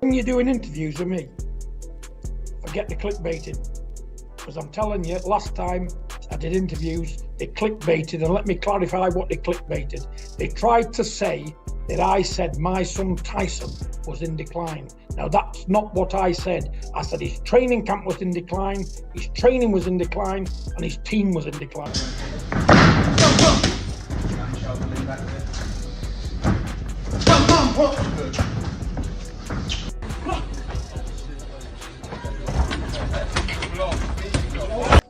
When you're doing interviews with me, forget the clickbaiting. Because I'm telling you, last time I did interviews, they clickbaited, and let me clarify what they clickbaited. They tried to say that I said my son Tyson was in decline. Now that's not what I said. I said his training camp was in decline, his training was in decline, and his team was in decline.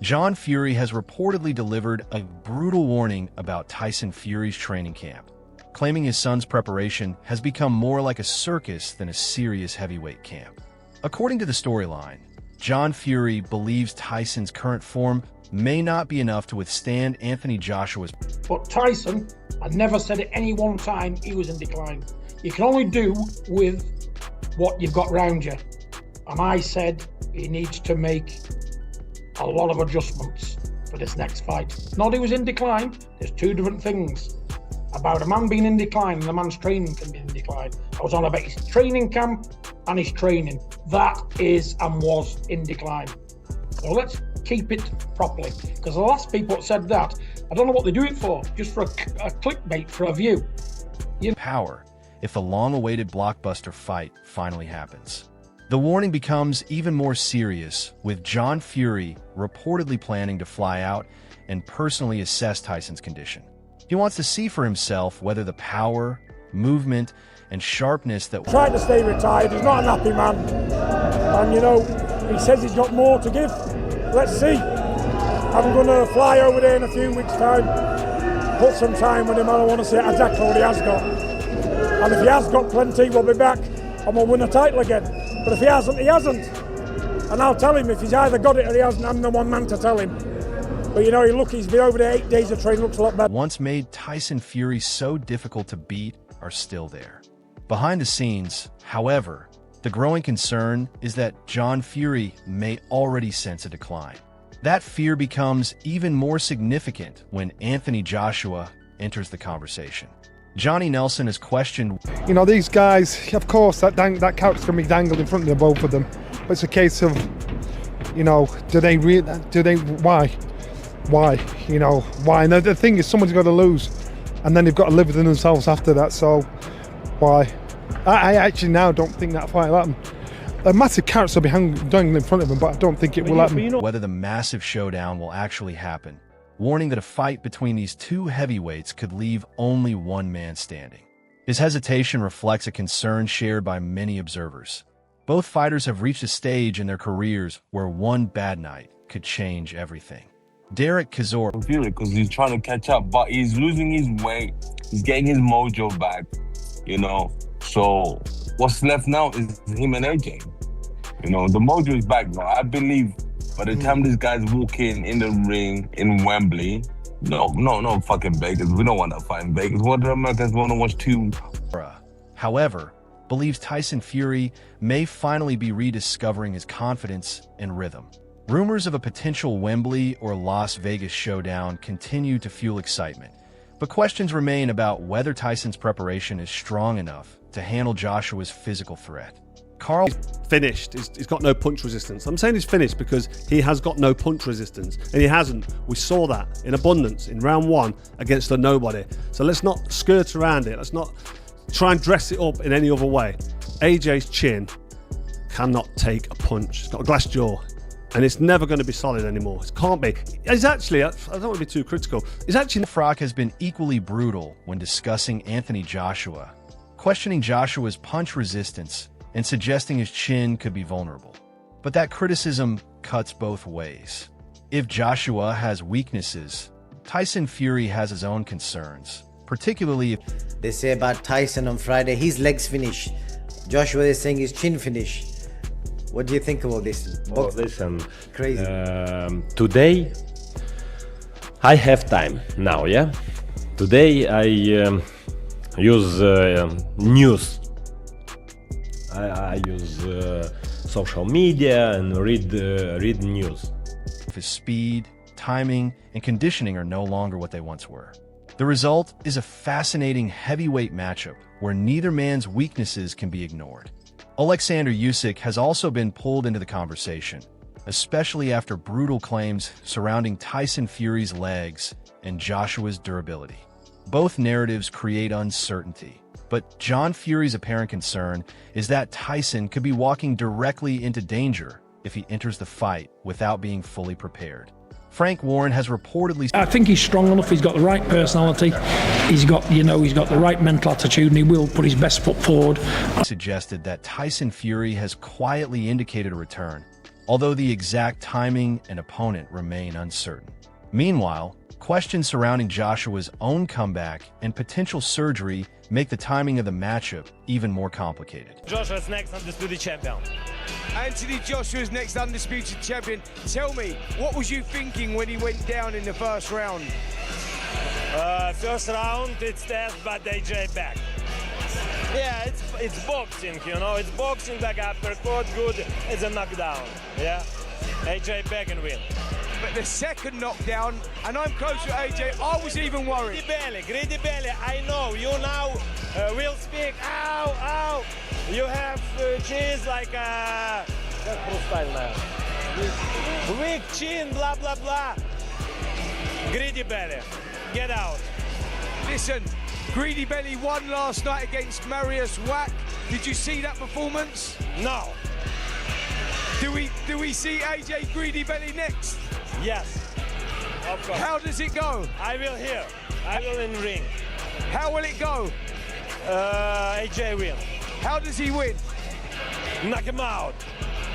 John Fury has reportedly delivered a brutal warning about Tyson Fury's training camp, claiming his son's preparation has become more like a circus than a serious heavyweight camp. According to the storyline, John Fury believes Tyson's current form may not be enough to withstand Anthony Joshua's. But Tyson, I never said at any one time he was in decline. You can only do with what you've got around you. And I said he needs to make a lot of adjustments for this next fight. Not he was in decline. There's two different things about a man being in decline and a man's training can be in decline. I was on about his training camp and his training. That is and was in decline. So let's keep it properly, because the last people that said that, I don't know what they do it for, just for a clickbait, for a view. Power if the long-awaited blockbuster fight finally happens. The warning becomes even more serious, with John Fury reportedly planning to fly out and personally assess Tyson's condition. He wants to see for himself whether the power, movement, and sharpness that... Trying to stay retired, he's not an happy man. And you know, he says he's got more to give. Let's see. I'm going to fly over there in a few weeks' time, put some time with him, and I want to see exactly what he has got. And if he has got plenty, we'll be back and we'll win a title again. But if he hasn't, he hasn't. And I'll tell him if he's either got it or he hasn't. I'm the one man to tell him. But you know, he's been over there 8 days of training, looks a lot better. Once made Tyson Fury so difficult to beat are still there. Behind the scenes, however, the growing concern is that John Fury may already sense a decline. That fear becomes even more significant when Anthony Joshua enters the conversation. Johnny Nelson is questioned. You know, these guys, of course, that carrot's going to be dangled in front of the both of them. But it's a case of, you know, why? Why? You know, why? And the thing is, someone's got to lose. And then they've got to live within themselves after that. So, why? I actually now don't think that fight will happen. A massive carrots will be dangling in front of them, but I don't think it will happen. Whether the massive showdown will actually happen, warning that a fight between these two heavyweights could leave only one man standing. His hesitation reflects a concern shared by many observers. Both fighters have reached a stage in their careers where one bad night could change everything. Derek Kazor. Because he's trying to catch up, but he's losing his weight. He's getting his mojo back, you know. So what's left now is him and AJ. You know, the mojo is back now. I believe by the time these guys walk in the ring in Wembley, no fucking Vegas. We don't want to fight in Vegas. What do Americans want to watch too? However, believes Tyson Fury may finally be rediscovering his confidence and rhythm. Rumors of a potential Wembley or Las Vegas showdown continue to fuel excitement, but questions remain about whether Tyson's preparation is strong enough to handle Joshua's physical threat. Carl finished. He's got no punch resistance. I'm saying he's finished because he has got no punch resistance, and he hasn't. We saw that in abundance in round one against a nobody. So let's not skirt around it. Let's not try and dress it up in any other way. AJ's chin cannot take a punch. It's got a glass jaw, and it's never going to be solid anymore. It can't be. It's actually, I don't want to be too critical. It's actually... Frock has been equally brutal when discussing Anthony Joshua, questioning Joshua's punch resistance and suggesting his chin could be vulnerable. But that criticism cuts both ways. If Joshua has weaknesses, Tyson Fury has his own concerns, particularly if... They say about Tyson on Friday, his legs finish. Joshua is saying his chin finish. What do you think about this? Well, listen, crazy. Today, I have time now, yeah? Today I use news. I use social media and read news. His speed, timing, and conditioning are no longer what they once were. The result is a fascinating heavyweight matchup where neither man's weaknesses can be ignored. Alexander Usyk has also been pulled into the conversation, especially after brutal claims surrounding Tyson Fury's legs and Joshua's durability. Both narratives create uncertainty, but John Fury's apparent concern is that Tyson could be walking directly into danger if he enters the fight without being fully prepared. Frank Warren has reportedly... I think he's strong enough, he's got the right personality, he's got the right mental attitude, and he will put his best foot forward. ...suggested that Tyson Fury has quietly indicated a return, although the exact timing and opponent remain uncertain. Meanwhile, questions surrounding Joshua's own comeback and potential surgery make the timing of the matchup even more complicated. Joshua's next undisputed champion. Anthony Joshua's next undisputed champion. Tell me, what was you thinking when he went down in the first round? First round, it's death, but AJ back. Yeah, it's boxing, you know. It's boxing like uppercut, good. It's a knockdown. Yeah, AJ back and win. But the second knockdown, and I'm close to AJ, I was even worried. Greedy belly, I know. You now will speak. Ow, ow. You have cheese like a... weak chin, blah, blah, blah. Greedy belly, get out. Listen, Greedy Belly won last night against Marius Wack. Did you see that performance? No. Do we see AJ Greedy Belly next? Yes, of course. How does it go? I will here. I will in ring. How will it go? AJ win. How does he win? Knock him out.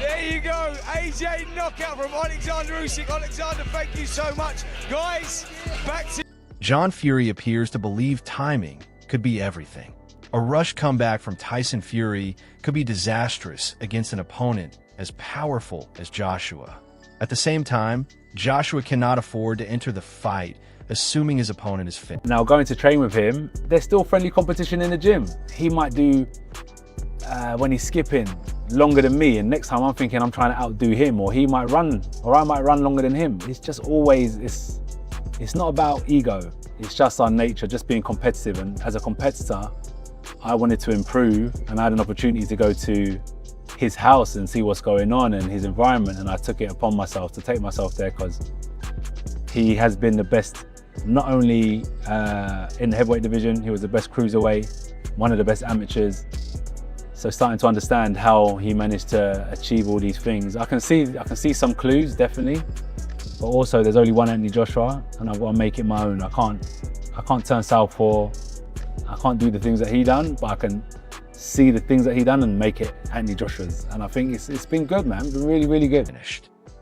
There you go. AJ knockout from Alexander Usyk. Alexander, thank you so much. Guys, back to... John Fury appears to believe timing could be everything. A rush comeback from Tyson Fury could be disastrous against an opponent as powerful as Joshua. At the same time, Joshua cannot afford to enter the fight assuming his opponent is fit. Now, going to train with him, there's still friendly competition in the gym. He might do, when he's skipping, longer than me, and next time I'm thinking I'm trying to outdo him, or he might run, or I might run longer than him. It's just always, it's not about ego. It's just our nature, just being competitive. And as a competitor, I wanted to improve, and I had an opportunity to go to his house and see what's going on in his environment, and I took it upon myself to take myself there because he has been the best, not only in the heavyweight division, he was the best cruiserweight, one of the best amateurs. So starting to understand how he managed to achieve all these things. I can see some clues, definitely, but also there's only one Anthony Joshua, and I've got to make it my own. I can't turn southpaw. I can't do the things that he done, but I can see the things that he done and make it Anthony Joshua's. And I think it's been good, man. It's been really, really good.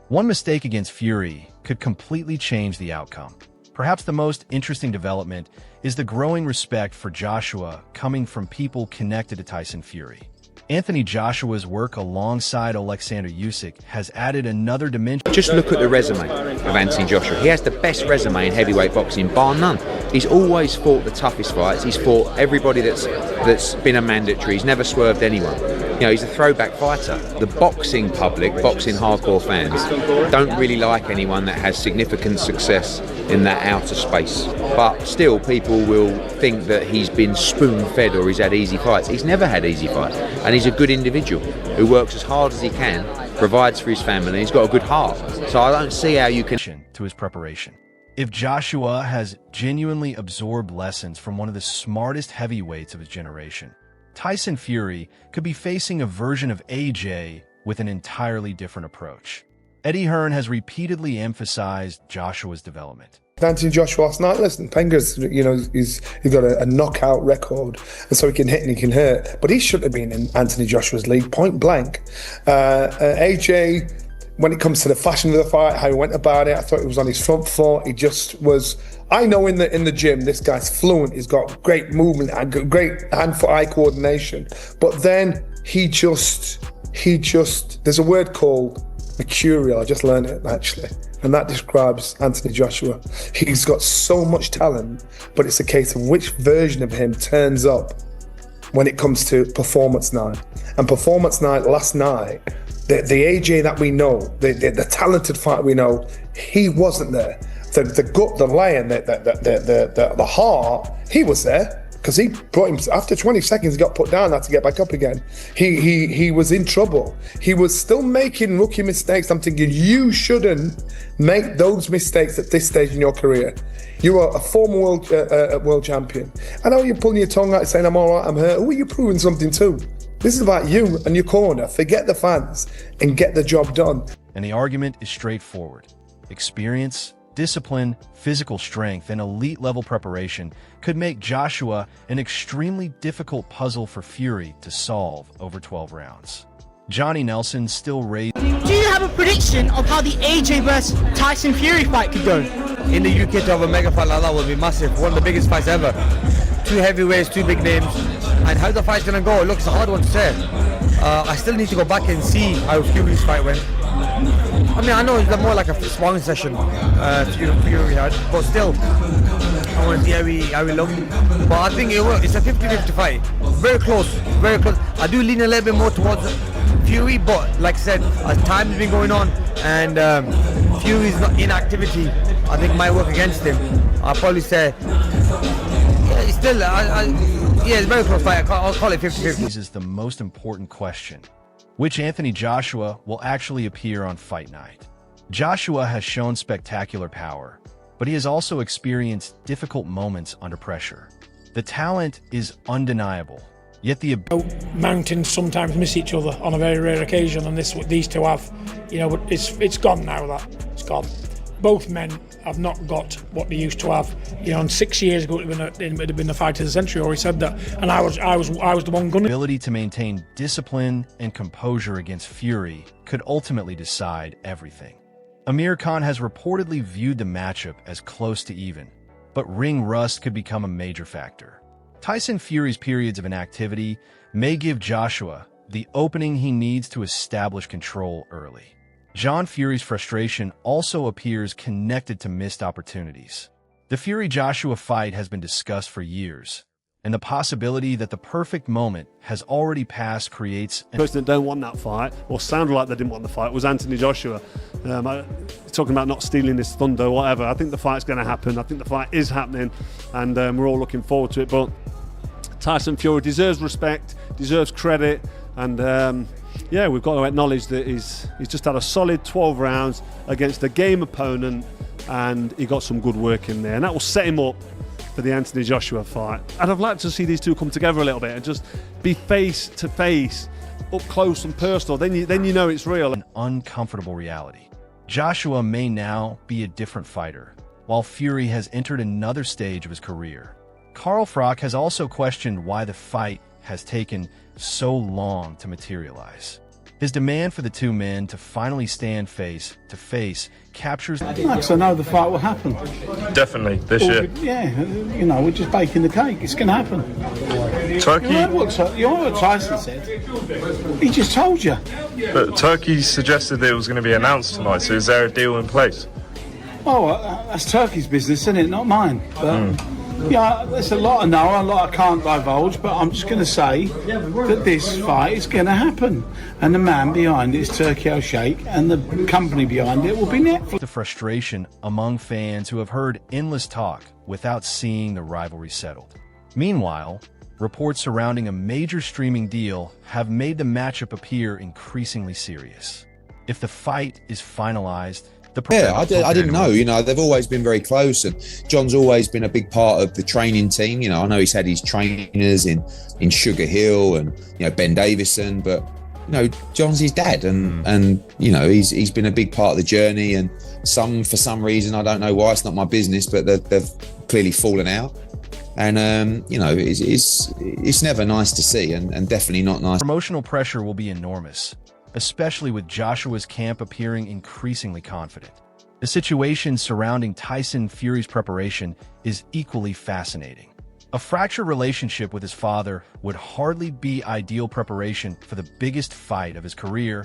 One mistake against Fury could completely change the outcome. Perhaps the most interesting development is the growing respect for Joshua coming from people connected to Tyson Fury. Anthony Joshua's work alongside Alexander Usyk has added another dimension. Just look at the resume of Anthony Joshua. He has the best resume in heavyweight boxing, bar none. He's always fought the toughest fights. He's fought everybody that's been a mandatory. He's never swerved anyone. You know, he's a throwback fighter. The boxing public, boxing hardcore fans, don't really like anyone that has significant success in that outer space. But still, people will think that he's been spoon-fed or he's had easy fights. He's never had easy fights. And he's a good individual who works as hard as he can, provides for his family, and he's got a good heart. So I don't see how you can... ...to his preparation. If Joshua has genuinely absorbed lessons from one of the smartest heavyweights of his generation, Tyson Fury could be facing a version of AJ with an entirely different approach. Eddie Hearn has repeatedly emphasized Joshua's development. Anthony Joshua last night, listen, Penga's, you know, he's got a knockout record, and so he can hit and he can hurt, but he shouldn't have been in Anthony Joshua's league, point blank. AJ, when it comes to the fashion of the fight, how he went about it, I thought he was on his front foot. He just was. I know in the gym, this guy's fluent. He's got great movement and great hand-foot-eye coordination. But then he just. There's a word called mercurial. I just learned it actually, and that describes Anthony Joshua. He's got so much talent, but it's a case of which version of him turns up when it comes to performance night. And performance night last night. The AJ that we know, the talented fighter we know, he wasn't there. The gut, the lion, the heart, he was there. because he put him after 20 seconds. He got put down, had to get back up again. He was in trouble. He was still making rookie mistakes. I'm thinking, you shouldn't make those mistakes at this stage in your career. You are a former world champion. I know you're pulling your tongue out saying, I'm all right, I'm hurt. Who are you proving something to? This is about you and your corner. Forget the fans and get the job done. And the argument is straightforward. Experience, discipline, physical strength, and elite-level preparation could make Joshua an extremely difficult puzzle for Fury to solve over 12 rounds. Johnny Nelson still raised... Do you have a prediction of how the AJ vs Tyson Fury fight could go? In the UK to have a mega fight like that would be massive. One of the biggest fights ever. Two heavyweights, two big names. And how the fight's going to go, look, it's a hard one to say. I still need to go back and see how Fury's fight went. I mean, I know it's more like a sparring session Fury had, but still, I want to see how he looked. But I think it's a 50-50 fight. Very close, very close. I do lean a little bit more towards Fury, but like I said, as time's been going on and Fury's not in activity, I think might work against him. I'll probably say, yeah, it's still, yeah, it's a very close fight. I'll call it 50-50. This is the most important question. Which Anthony Joshua will actually appear on fight night? Joshua has shown spectacular power, but he has also experienced difficult moments under pressure. The talent is undeniable, yet the mountains sometimes miss each other on a very rare occasion, and these two have. But it's gone now. It's gone. Both men have not got what they used to have. And 6 years ago it would have been the fight of the century. Or he said that, and I was the one gunning. Ability to maintain discipline and composure against Fury could ultimately decide everything. Amir Khan has reportedly viewed the matchup as close to even, but ring rust could become a major factor. Tyson Fury's periods of inactivity may give Joshua the opening he needs to establish control early. John Fury's frustration also appears connected to missed opportunities. The Fury-Joshua fight has been discussed for years, and the possibility that the perfect moment has already passed creates... The person that don't want that fight, or sounded like they didn't want the fight, was Anthony Joshua. Talking about not stealing his thunder or whatever. I think the fight's going to happen. I think the fight is happening, and we're all looking forward to it. But Tyson Fury deserves respect, deserves credit, and... yeah, we've got to acknowledge that he's just had a solid 12 rounds against a game opponent, and he got some good work in there, and that will set him up for the Anthony Joshua fight. And I'd like to see these two come together a little bit and just be face to face, up close and personal. Then you know it's real. An uncomfortable reality. Joshua may now be a different fighter, while Fury has entered another stage of his career. Carl Froch has also questioned why the fight has taken so long to materialize. His demand for the two men to finally stand face to face captures... Because I know the fight will happen. Definitely, this year. Yeah, we're just baking the cake. It's going to happen. Turkey... You know what Tyson said? He just told you. But Turkey suggested that it was going to be announced tonight, so is there a deal in place? Oh, that's Turkey's business, isn't it? Not mine. But... yeah, there's a lot I know, a lot I can't divulge, but I'm just going to say that this fight is going to happen. And the man behind it is Turkey Al-Sheikh, and the company behind it will be Netflix. The frustration among fans who have heard endless talk without seeing the rivalry settled. Meanwhile, reports surrounding a major streaming deal have made the matchup appear increasingly serious. If the fight is finalized, I didn't know. They've always been very close, and John's always been a big part of the training team. I know he's had his trainers in Sugar Hill and Ben Davison, but John's his dad, and he's been a big part of the journey. And for some reason, I don't know why, it's not my business, but they've clearly fallen out. And it's never nice to see, and definitely not nice. Promotional pressure will be enormous, especially with Joshua's camp appearing increasingly confident. The situation surrounding Tyson Fury's preparation is equally fascinating. A fractured relationship with his father would hardly be ideal preparation for the biggest fight of his career.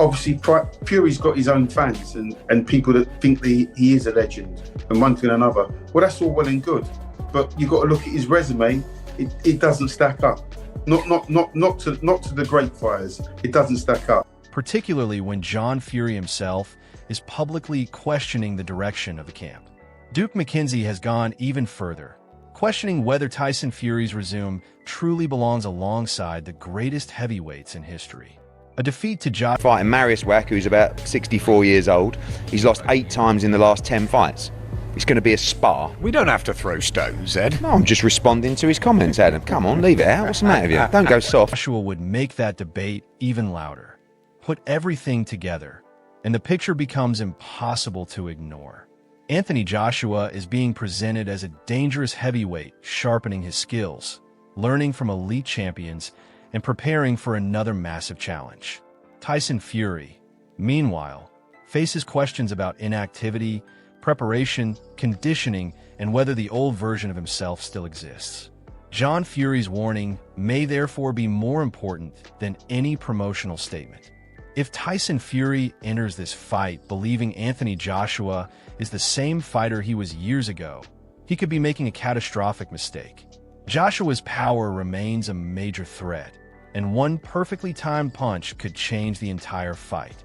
Obviously, Fury's got his own fans and people that think that he is a legend, and one thing and another. Well, that's all well and good, but you've got to look at his resume. It doesn't stack up. Not to the great fighters. It doesn't stack up. Particularly when John Fury himself is publicly questioning the direction of the camp. Duke McKenzie has gone even further, questioning whether Tyson Fury's resume truly belongs alongside the greatest heavyweights in history. A defeat to Joshua. Fighting Marius Wack, who's about 64 years old. He's lost 8 times in the last 10 fights. It's going to be a spar. We don't have to throw stones, Ed. No, I'm just responding to his comments, Adam. Come on, leave it out. What's the matter with you? Don't go soft. Joshua would make that debate even louder. Put everything together, and the picture becomes impossible to ignore. Anthony Joshua is being presented as a dangerous heavyweight, sharpening his skills, learning from elite champions, and preparing for another massive challenge. Tyson Fury, meanwhile, faces questions about inactivity, preparation, conditioning, and whether the old version of himself still exists. John Fury's warning may therefore be more important than any promotional statement. If Tyson Fury enters this fight believing Anthony Joshua is the same fighter he was years ago, he could be making a catastrophic mistake. Joshua's power remains a major threat, and one perfectly timed punch could change the entire fight.